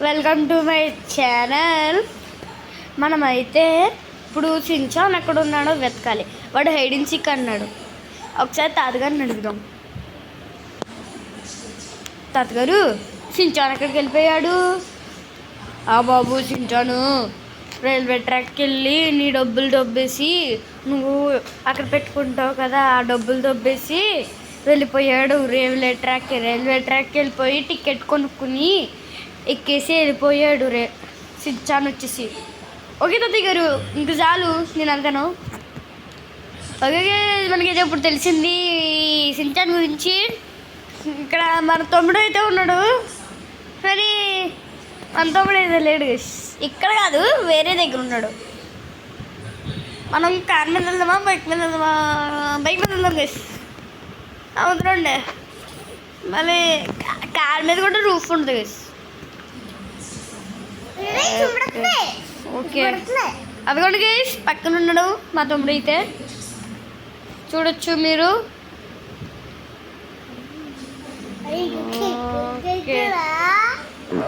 Welcome to my channel. మనమైతే ఇప్పుడు Shinchan ఎక్కడ ఉన్నాడో వెతకాలి. వాడు హైడ్ అండ్ సీక్ అన్నాడు. ఒకసారి తాతగారిని అడుగుదాం. తాతగారు, సించాన్ ఎక్కడికి వెళ్ళిపోయాడు? ఆ బాబు, సించాను రైల్వే ట్రాక్కి వెళ్ళి నీ డబ్బులు దొబ్బేసి నువ్వు అక్కడ పెట్టుకుంటావు కదా, ఆ డబ్బులు దొబ్బేసి వెళ్ళిపోయాడు రైల్వే ట్రాక్కి వెళ్ళిపోయి టికెట్ కొనుక్కుని ఎక్కేసి వెళ్ళిపోయాడు సించాన్ వచ్చేసి. ఓకే తాతయ్య గారు, ఇంక చాలు, నేను అంటాను. ఓకే, మనకైతే ఇప్పుడు తెలిసింది సించాన్ గురించి. ఇక్కడ మన తమ్ముడు అయితే ఉన్నాడు, కానీ మన తమ్ముడు అయితే లేడు. ఇక్కడ కాదు, వేరే దగ్గర ఉన్నాడు. మనం కార్ మీద వెళ్దామా, బైక్ మీద వెళ్దామా? బైక్ మీద వెళ్దాం గైస్. అవుతుండే మళ్ళీ కార్ మీద కూడా రూఫ్ ఉంటుంది గైస్. ఓకే, అదిగోండి గైస్, పక్కన ఉన్నాడు మా తమ్ముడు అయితే, చూడొచ్చు మీరు.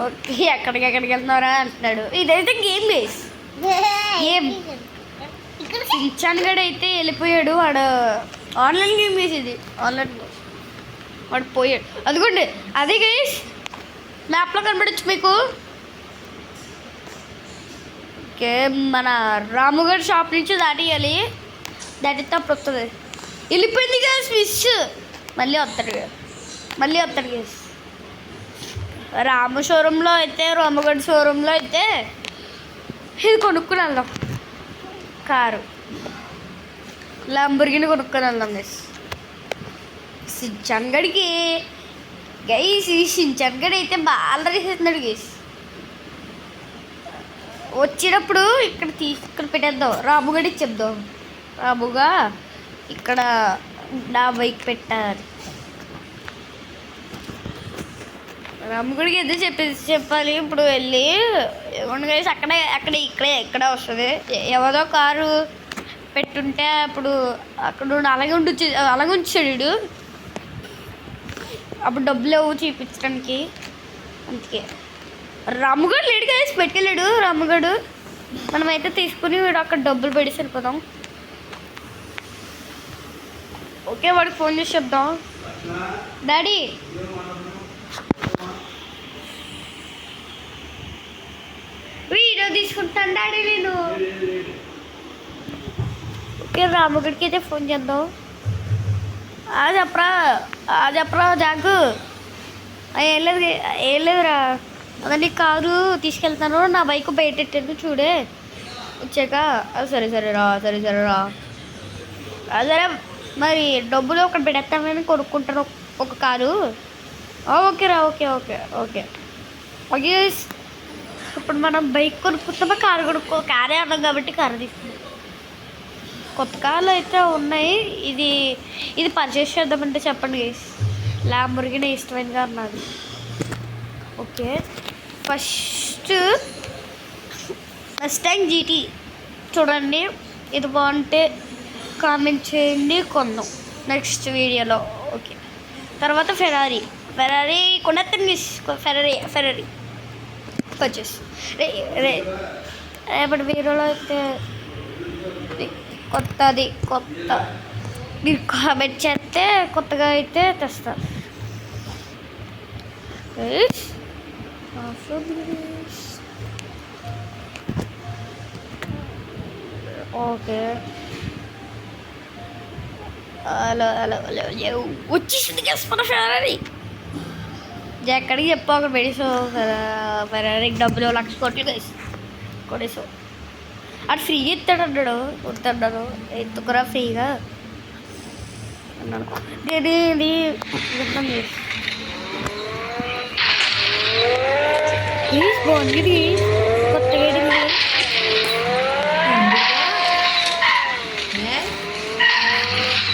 ఓకే, ఎక్కడికి వెళ్తున్నారా అంటున్నాడు. ఇదైతే గేమ్ గైస్, గేమ్. సించాన్ గడు అయితే వెళ్ళిపోయాడు. వాడు ఆన్లైన్ గేమ్ గైస్, ఇది ఆన్లైన్. వాడు పోయాడు. అదిగోండి, అదే గైస్ మ్యాప్లో కనబడచ్చు మీకు. ఓకే, మన రాముగారి షాప్ నుంచి దాటియాలి. దాటితే అప్పుడు వస్తుంది. వెళ్ళిపోయింది గైస్ మిస్. మళ్ళీ వస్తాడు గైస్. రాముగడి షోరూంలో అయితే ఇది కొనుక్కుని వెళ్దాం. కారు లంబోర్గిని కొనుక్కొని వెళ్దాం గైస్. సించాన్ గడికి గైస్, ఈ సించాన్ గడి అయితే బాగా చేస్తున్నాడు గైస్. వచ్చేటప్పుడు ఇక్కడ పెట్టేద్దాం, రాముగడి చెప్దాం. రాముగా ఇక్కడ నా బైక్ పెట్టాలి. రాముగడికి ఏదో చెప్పాలి. ఇప్పుడు వెళ్ళి గైస్ అక్కడ ఎక్కడ వస్తుంది. ఎవరో కారు పెట్టుంటే అప్పుడు అక్కడ అలాగే ఉంచాడు. అప్పుడు డబ్బులు లేవు చూపించడానికి. అందుకే రాముగడు లేడు గైస్, పెట్టుకెళ్ళాడు రాముగడు. మనమైతే తీసుకుని వీడు అక్కడ డబ్బులు పెట్టి వెళ్ళిపోదాం. ఓకే, వాడికి ఫోన్ చేసి చెప్దాం. డాడీ, వీడియో తీసుకుంటాను డాడీ నేను. ఓకే, రాముగడికి అయితే ఫోన్ చేద్దాం. చెప్పరా జాగు. ఏం లేదురా, అదే కారు తీసుకెళ్తాను, నా బైక్ బయట పెట్టాను చూడే వచ్చాక. సరేరా. సరే మరి డబ్బులు ఒకటి పెడతామని కొనుక్కుంటాను ఒక కారు. ఓకేరా, ఓకే. ఇప్పుడు మనం బైక్ కొనుక్కుంటామా కారు కారే అన్నాం కాబట్టి కారు తీసుకుంటాం. కొత్త కార్లు అయితే ఉన్నాయి. ఇది పర్చేస్ చేద్దామంటే చెప్పండి గైస్. ల్యాంబోర్గిని ఇష్టమైన కారు నాది. ఓకే, ఫస్ట్ టైం జీటీ చూడండి. ఇది బాగుంటే కామెంట్ చేయండి, కొందాం నెక్స్ట్ వీడియోలో. ఓకే, తర్వాత ఫెరారీ కొనేస్తాను. ఫెరారీ పర్చేస్ రేపటి వీడియోలో అయితే కొత్త మీరు కామెంట్ చేస్తే కొత్తగా అయితే తెస్తారు. ఓకే, హలో వచ్చేసింది గైస్ మన ఫెరారీ. ఎక్కడికి చెప్పావు అక్కడ పెడేసో ఫెరారీకి డబ్బులు 1,00,000 కోట్లు గైస్ కొడేసో. అటు ఫ్రీగా ఇస్తాడు అన్నాడు, వద్దన్నాను. ఎత్తుకురా ఫ్రీగా అన్నాను. ఇది బాగుంది కొత్తగా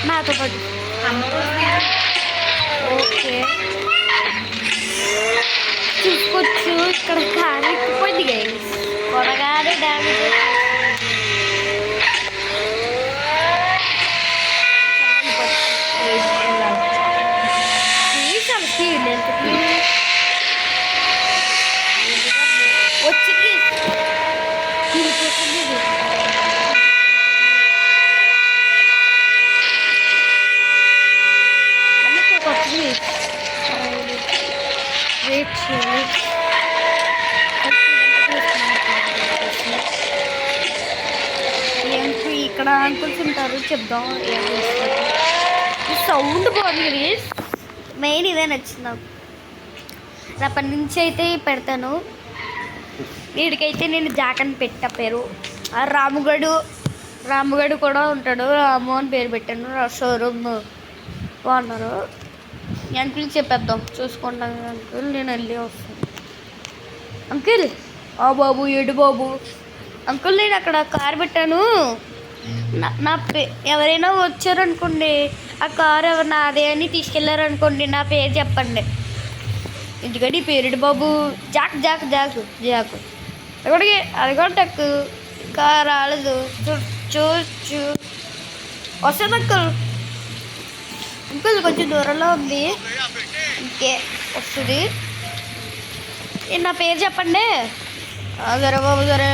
నాతో పాటు. ఓకే, చూసుకోవచ్చు. ఇక్కడ కారు ఎక్కిపోయింది గైస్, కొనగానే డ్యామేజ్. వచ్చేయాలి. ఇక్కడ అంకుల్స్ ఉంటారు, చెప్దాం ఏం చేస్తారు. ఈ సౌండ్ బాగుంది, మెయిన్ ఇదే నచ్చింది నాకు. రేపటి నుంచి అయితే పెడతాను. వీడికైతే నేను జాక్ అని పెట్టా పేరు. రాముగడు కూడా ఉంటాడు, రాము అని పేరు పెట్టాను. షోరూమ్ బాగున్నారు. అంకుల్ చెప్పేద్దాం, చూసుకుంటాను అంకుల్. నేను వెళ్ళి వస్తాను. అంకుల్ బాబు ఏడు బాబు అంకుల్, నేను అక్కడ కార్ పెట్టాను. నా ఎవరైనా వచ్చారనుకోండి, ఆ కారు ఎవరు నాదే అని తీసుకెళ్ళారనుకోండి, నా పేరు చెప్పండి. ఎందుకంటే ఈ పేరుడు బాబు జాక్ జాక్ జాక్ జాక్ ఎక్కడికి అది కూడా టక్ కార్ రాలేదు. చూచు వస్తుంది అంకుల్. అంకుల్ కొంచెం దూరంలో ఉంది, ఇంకే వస్తుంది. నా పేరు చెప్పండి. సరే బాబు సరే.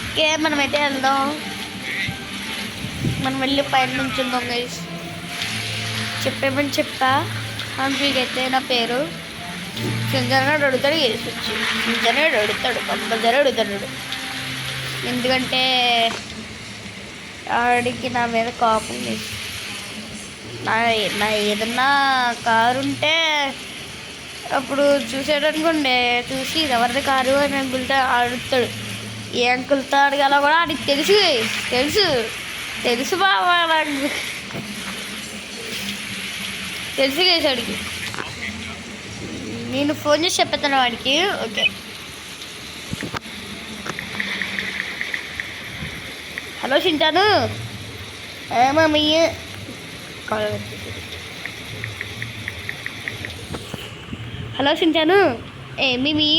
ఓకే మనమైతే వెళ్దాం. మనం వెళ్ళి పైన నుంచి ఉందాం గైస్. చెప్పేమని చెప్పా అంకుల్కి. అయితే నా పేరు సింజనగాడు అడుగుతాడు, గేసి వచ్చి సింజనగాడు అడుగుతాడు, కంపల్సరీ అడుగుతాడు. ఎందుకంటే ఆడికి నా మీద కోపం లేదు. నా ఏదన్నా కారు ఉంటే అప్పుడు చూసాడనుకోండి, చూసి ఎవరిది కారు అని అంకుల్తో అడుగుతాడు. ఏ అంకుల్తో అడగాలో కూడా ఆడికి తెలుసు తెలుసు తెలుసు బాబా, నాకు తెలుసు వాడికి. నేను ఫోన్ చేసి చెప్పేస్తాను వాడికి. Okay hello చింటాను, mummy hello సించాను. ఏమీ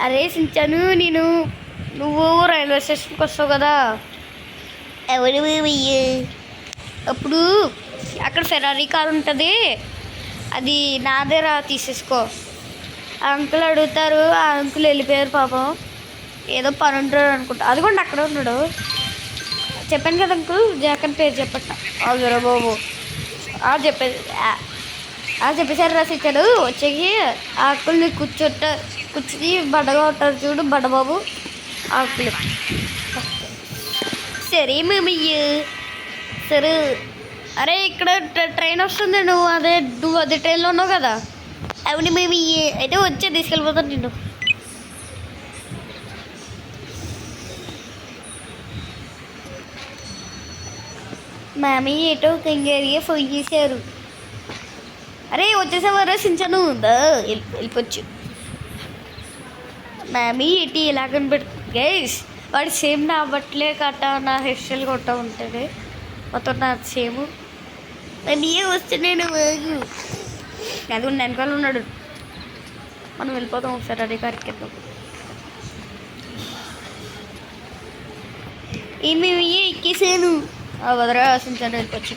అరే సించాను, నువ్వు రైల్వే స్టేషన్కి వస్తావు కదా, ఎవరు అప్పుడు అక్కడ ఫెరారీ కార్ ఉంటుంది, అది నాదేరా తీసేసుకో. ఆ అంకుల్ అడుగుతారు. ఆ అంకుల్ వెళ్ళిపోయారు పాపం, ఏదో పని ఉంటాడు అనుకుంటా. అది కూడా అక్కడ ఉన్నాడు. చెప్పాను కదా అంకుల్, జాక్ అని పేరు చెప్పట. అవురా బాబు చెప్పేసారు రాసిచ్చాడు. వచ్చేకి ఆ అంకుల్ని కూర్చుని బడగా ఉంటారు చూడు బడబాబు ఆకులు. సరే మమ్మీ సరే. అరే ఇక్కడ ట్రైన్ వస్తుంది, నువ్వు అదే ట్రైన్లో ఉన్నావు కదా. అవును మమ్మీ, అయితే వచ్చే తీసుకెళ్ళిపోతాను నేను. మామీ ఏటో కంగారుగా ఫోన్ చేశారు. అరే వచ్చేసావారా సించాను, వెళ్ళిపోవచ్చు. మామీ ఏంటి ఇలా కనిపెడుతుంది గైస్. వాడు సేమ్ నా బట్టలే కట్ట, నా హెయిర్ స్టైల్ కొట్ట ఉంటుంది మొత్తం నా సేమ్. నేను వస్తే నేను అది కూడా వెనకాల ఉన్నాడు. మనం వెళ్ళిపోతాం ఒకసారి అదే కారికి వెళ్దాం. ఏమి ఎక్కేసాను. వదరా సించాను, వెళ్ళిపోవచ్చు.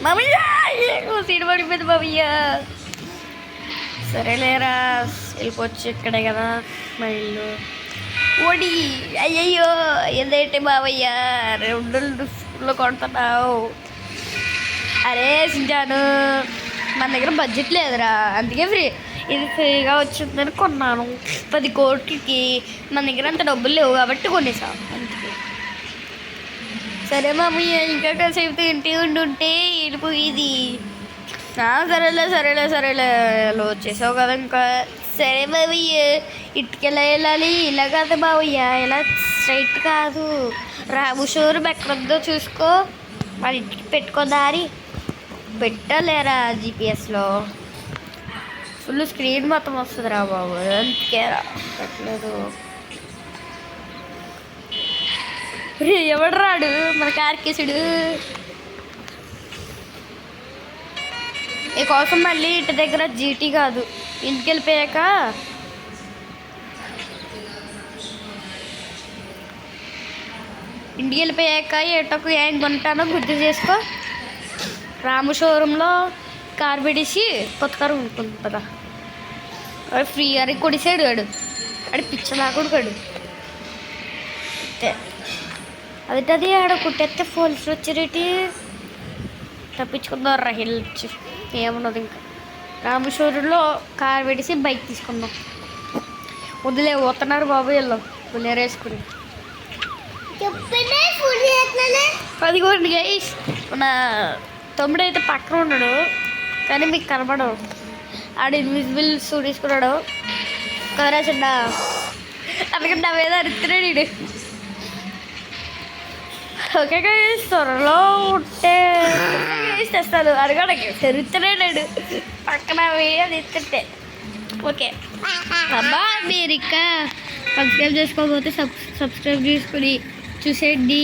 మమ్మయ్య సీటు పడిపోయింది మమ్మయ్య. సరేలేరా వెళ్ళిపోవచ్చు, ఇక్కడే కదా మా ఇల్లు. ఓడి అయ్యయ్యో ఏదైతే బావయ్య 2 స్కూల్లో కొడుతున్నావు. అరే సించాను, మన దగ్గర బడ్జెట్ లేదురా, అందుకే ఇది ఫ్రీగా వచ్చిందని కొన్నాను. 10 కోట్లకి మన దగ్గర అంత డబ్బులు లేవు కాబట్టి కొనేసాం అందుకే. సరే మమ్మయ్య, ఇంకా కాసేపు ఇంటి ఉండుంటే వెళ్ళిపోయేది. సరేలే వచ్చేసావు కదా ఇంకా. సరే బావయ్య, ఇటుకెలా వెళ్ళాలి? ఇలా కాదు బావయ్య, ఇలా స్ట్రైట్ కాదు. రాము షోరూమ్ ఎక్కడుందో చూసుకో, వాళ్ళ ఇంటికి పెట్టుకో దారి. పెట్టలేరా జీపీఎస్లో ఫుల్ స్క్రీన్ మొత్తం వస్తుంది రా బాబు, అందుకే రా పెట్టలేదు. ఎవడు రాడు మన కార్కేసుడు. ఈ కోసం మళ్ళీ ఇంటి దగ్గర జీటీ కాదు, ఇంటికి వెళ్ళిపోయాక ఏటకు ఏం కొంటానో గుర్తు చేసుకో. రాము షోరూంలో కార్ పెడిసి కొత్త కారు కొనుక్కుంటుందా. ఫ్రీ అని కొడిసాడు వాడు, అది పిచ్చలాకుడు కాడు. అది ఆడ కుట్టేస్తే పోలీసులు వచ్చారేటి, తప్పించుకుందాం రైలు వచ్చి. ఏమున్నది ఇంకా రామేశ్వరంలో కార్ పెట్టేసి బైక్ తీసుకుందాం. వదిలే పోతున్నారు బాబు వీళ్ళు పులిహోరేసుకుని. అదిగోండి గైస్, మన తమ్ముడు అయితే పక్కన ఉన్నాడు కానీ మీకు కనపడవు. ఆడు ఇన్విజిబుల్ సూట్ తీసుకున్నాడు కదరా చిన్న, అందుకని నా మీద అరుతున్నాడు వీడు. ఓకే గైస్, త్వరలో ఉంటే తెస్తాను అడగడానికి తెరుతున్నాడు పక్కన అది ఇస్తుంటే. ఓకే అబ్బా, మీరు ఇంకా సబ్స్క్రైబ్ చేసుకోకపోతే సబ్స్క్రైబ్ చేసుకుని చూసేయండి.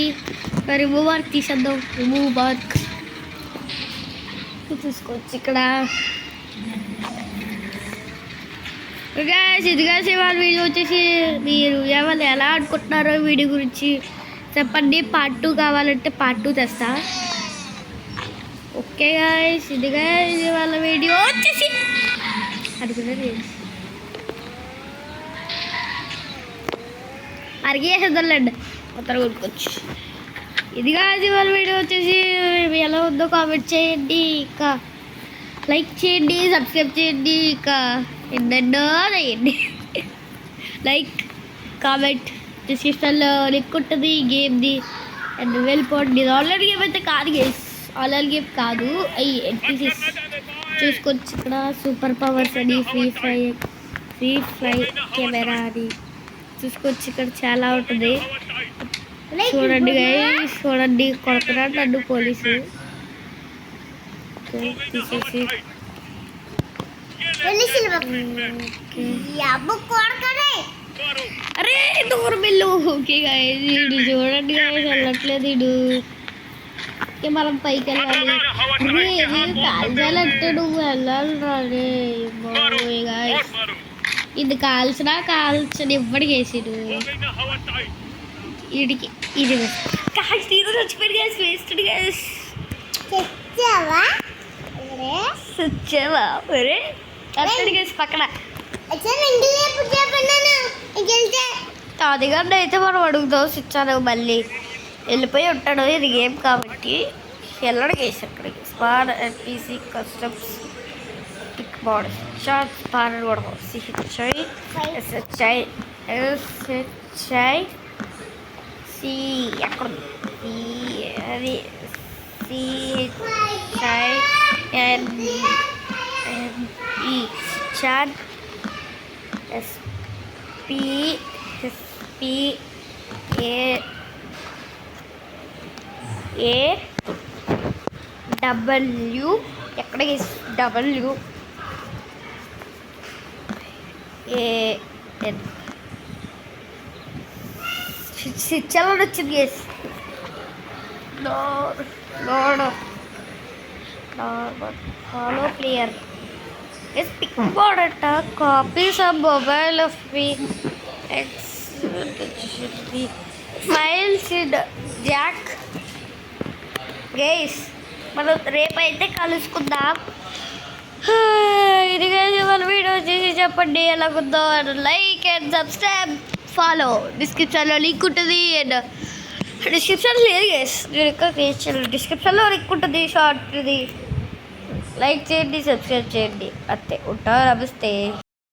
రిమూవ్ వర్క్ తీసేద్దాం. రిమూవ్ వర్క్ చూసుకోవచ్చు ఇక్కడ. ఇదిగా వాళ్ళ వీడియో వచ్చేసి మీరు ఎవరు ఎలా అనుకుంటున్నారో వీడియో గురించి చెప్పండి. పార్ట్ 2 కావాలంటే పార్ట్ 2 తెస్తా. ఓకే గాయ్స్, ఇదిగా వాళ్ళ వీడియో వచ్చేసి అడుగుతుంది అరిగేసేద్దాంలేండి కొత్తగా కొనుక్కొచ్చు. ఇదిగా వాళ్ళ వీడియో వచ్చేసి ఎలా ఉందో కామెంట్ చేయండి, ఇంకా లైక్ చేయండి, సబ్స్క్రైబ్ చేయండి, ఇంకా ఎన్నెన్నో చేయండి. లైక్ కామెంట్ డిస్క్రిప్షన్లో లింక్ ఉంటుంది గేమ్ది అండ్ వెళ్ళిపోండి. ఇది ఆన్లైన్ గేమ్ అయితే కాదు గేస్, ఆన్లైన్ గేమ్ కాదు, అవి ఎన్టీసీస్ చూసుకోవచ్చు. ఇక్కడ సూపర్ పవర్స్ అని ఫ్రీ ఫై కెమెరా అని చూసుకోవచ్చు. ఇక్కడ చాలా ఉంటుంది చూడండి గైస్, చూడండి కొడుతున్నాడు నన్ను పోలీసు. తీసేసి అరే దూరం వెళ్ళు. ఓకే గైస్, ఇడు చూడండి గైస్ వెళ్ళట్లేదు ఇడు. ఓకే మనం పైకి వెళ్ళాలి. కాల్చాలంటే నువ్వు వెళ్ళాలి రాడే బాబోయ్ గైస్. ఇది కాల్చని ఇవ్వడికి వేసిడు వీడికి. ఇది కాల్చి ఈరోజు వచ్చిపోయాడు గ్యాస్, వేస్ట్ గ్యాస్. అరే అత్తడి గ్యాస్ పక్కన తాదిగారిని అయితే మనం అడుగుతాం. స్విచ్చాను మళ్ళీ వెళ్ళిపోయి ఉంటాడు. ఇది గేమ్ కాబట్టి వెళ్ళడం గేస్ అక్కడికి. స్పాన్ ఎన్పీసీ కస్టమ్స్ పిక్ మోడ్ షార్ట్ స్పాన్ అని కూడా సిహెచ్ఐ ఎస్హెచ్ఐ సి ఎక్కడ అది సిహెచ్ఐ ఎన్ఈ చాట్ ఎస్పి ఏ డబ్ల్యూ ఎక్కడ డబ్ల్యూ ఏఎన్ స్విచ్లో వచ్చింది గేస్. ఫాలో ప్లేయర్ ఎస్ పిక్ బోర్డ్ అట్ట copies of mobile of files జాక్. గేస్ మనం రేపైతే కలుసుకుందాం. ఇదిగా మన వీడియో చేసి చెప్పండి ఎలాగుందో. Like and subscribe, follow. డిస్క్రిప్షన్లో లింక్ ఉంటుంది అండ్ డిస్క్రిప్షన్ లేదు గేస్, నేను ఇంకా క్రియేట్ చేయాలి. డిస్క్రిప్షన్లో లింక్ ఉంటుంది షార్ట్ది. లైక్ చేయండి, సబ్స్క్రైబ్ చేయండి, అంతే. ఉంటా నమస్తే.